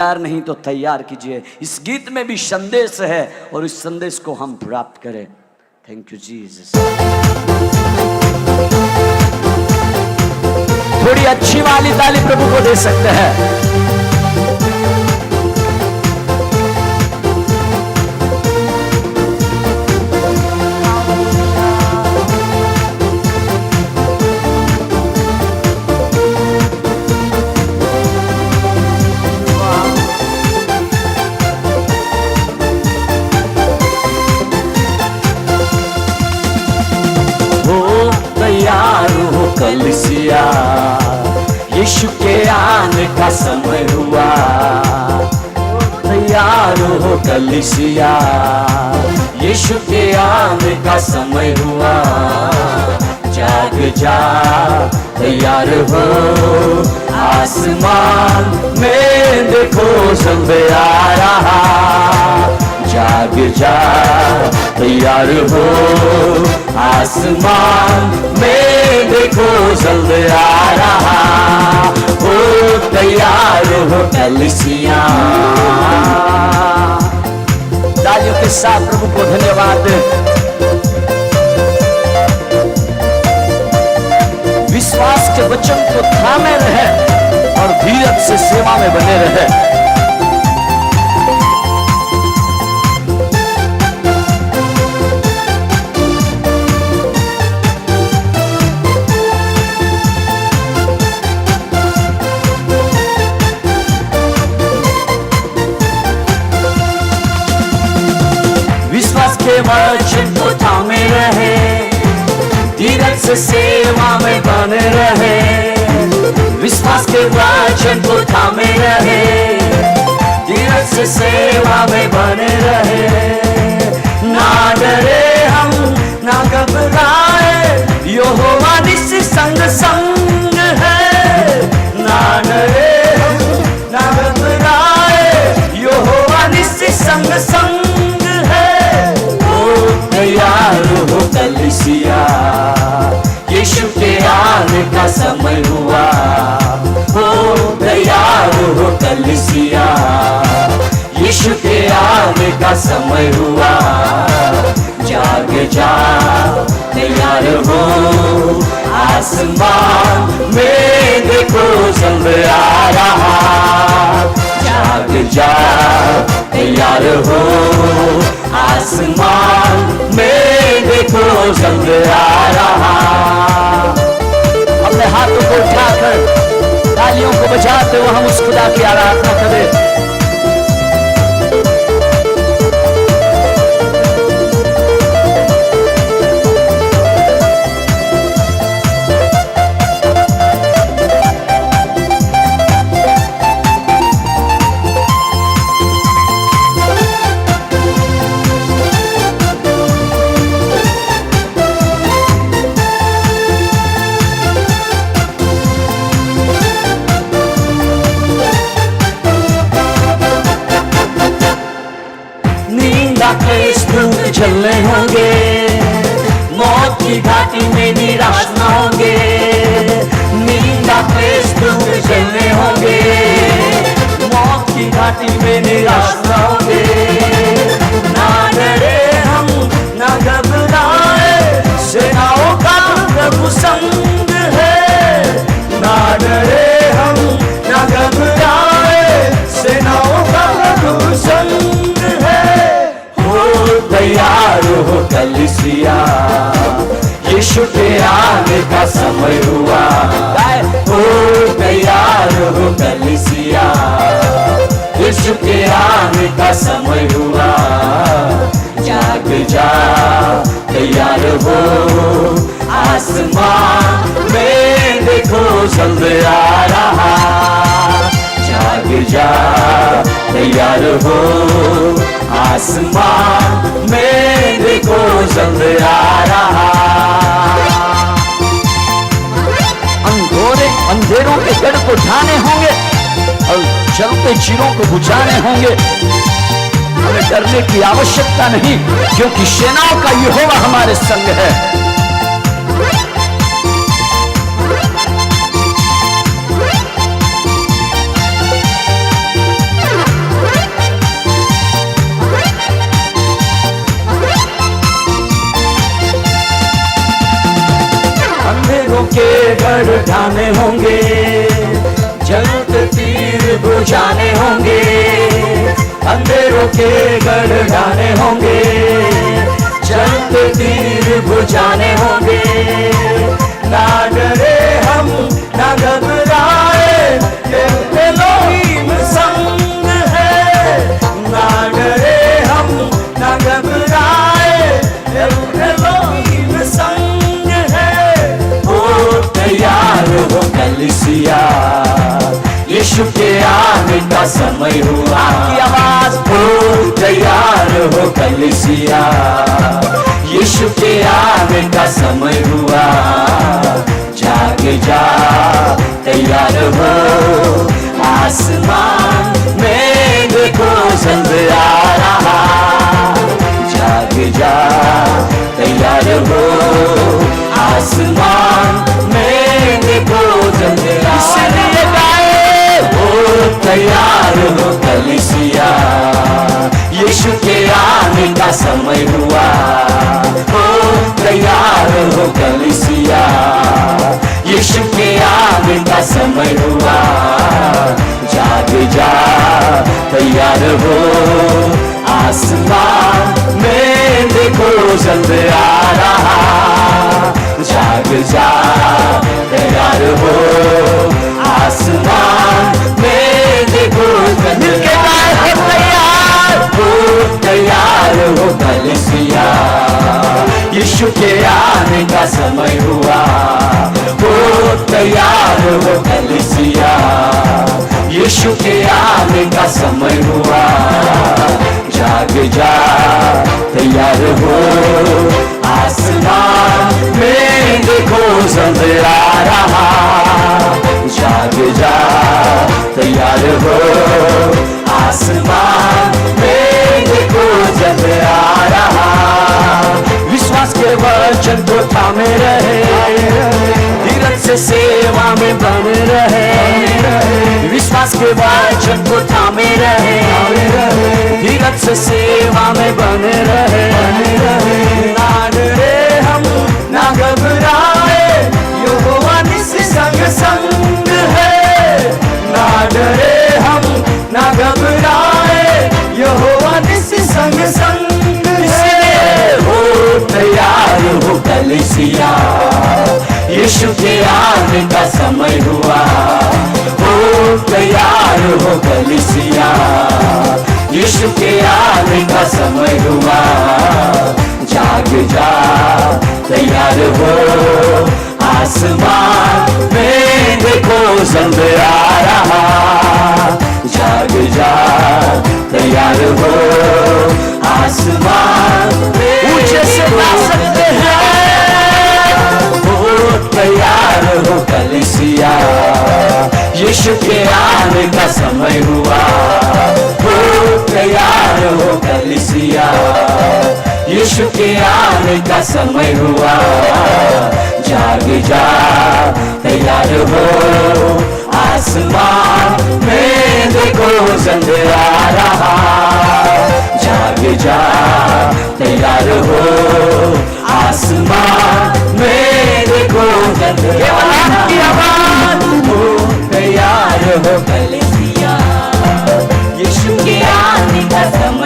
तैयार नहीं तो तैयार कीजिए। इस गीत में भी संदेश है और इस संदेश को हम प्राप्त करें। Thank you Jesus. थोड़ी अच्छी वाली ताली प्रभु को दे सकते हैं। तैयार हो कलीसिया, यीशु के आने का समय हुआ। तैयार हो कलीसिया, यीशु के आने का समय हुआ। जाग जा तैयार हो, आसमान में देखो संदे आ रहा। जाग जा तैयार हो, आसमान में देखो जल्द आ रहा। ओ तैयार हो कलीसिया। तालियों के साथ प्रभु को धन्यवाद। विश्वास के वचन को थामे रहे और धीरज से सेवा में बने रहे। वचन को थामे रहे, धीरज से सेवा में बने रहे। विश्वास के वचन को थामे रहे, धीरज से सेवा में बने रहे। ना डरे हम ना घबराए, यहोवा निश्चय संग संग है। ना डरे हम ना घबराए, यहोवा निश्चय संग संग। तैयार हो कलीसिया, यीशु के आने का समय हुआ। हो तैयार हो कलीसिया, यीशु के आने का समय हुआ। जाग जा तैयार हो, आसमान में देखो जल्द आ रहा। जाग जा तैयार हो, आसमान में देखो जल्द आ रहा। अपने हाथों को उठाकर तालियों को बजाते हुए हम उस खुदा की आराधना करें। चलने होंगे, मौत की घाटी में निराश न होंगे। नींद पे दुख चलने होंगे, मौत की घाटी में निराश न होंगे। ना डरे हम ना घबराए, सेनाओं का प्रभु संग है। ना डरे हम ना घबराए, सेनाओं का प्रभु संग है। तैयार हो कलीसिया, यीशु के आने का समय हुआ। हो तैयार हो कलीसिया, यीशु के आने का समय हुआ। जाग जा तैयार हो, आसमान में देखो जल्द आ रहा। जाग जा तैयार हो, आसमान में देखो जल्द आ रहा। अंधेरों के गढ़ को ढाने होंगे और जलते चिरों को बुझाने होंगे। हमें डरने की आवश्यकता नहीं, क्योंकि सेनाओं का यहोवा हमारे संग है। गढ़ ढाने होंगे, जलते तीर बुझाने होंगे, अंधेरों के गढ़ ढाने होंगे, जलते तीर बुझाने होंगे। ना डरे हम ना घबराए, एलोहीम संग है। ना डरे हम ना घबराए, एलोहीम संग है। ओ तैयार हो कलीसिया, यीशु के आने का समय हुआ। की आवाज, हो तैयार हो कलीसिया, यीशु के आने का समय हुआ। जाग जा तैयार हो, आसमान में देखो चंद आ रहा। जाग जा तैयार हो, आसमान में देखो चंद आ रहा। तैयार हो कलीसिया, यीशु के आने का समय हुआ। हो तैयार हो कलीसिया, यीशु के आने का समय हुआ। जाग जा तैयार हो, आसमान में देखो जल्द आ रहा। जाग जा तैयार हो, आसमान में देखो जल्द तैयार हो। तैयार हो कलीसिया, यीशु के आने का समय हुआ। हो तैयार हो कलीसिया, यीशु के आने का समय हुआ। जाग जा तैयार हो, आसमान में देखो जल्द आ रहा। जाग जा तैयार हो, आसमान में देखो जल्द आ रहा। विश्वास के वचन को थामे रहे, धीरज से सेवा में बने रहे। विश्वास के वचन को थामे रहे, धीरज से सेवा में बने रहे। ना डरे हम ना घबराए, यहोवा निस्सी संग संग है। ना डरे हम ना घबराए, यहोवा निस्सी संग संग है। हो तैयार हो कलीसिया, यीशु के आने का समय हुआ। हो तैयार हो कलीसिया, यीशु के आने का समय हुआ। जाग जा तैयार हो, आसमान में देखो जल्द आ रहा। जाग जा तैयार हो, आसमान में ऊंचे से गा सकते हैं। हो तैयार हो कलीसिया, यीशु के आने का समय हुआ। हो तैयार हो कलीसिया, यीशु के आने का समय हुआ। जाग जा तैयार हो, आसमान में देखो जल्द आ रहा। जाग जा तैयार हो, आसमान में देखो जल्द आ रहा। हो तैयार हो कलीसिया, यीशु के आने का समय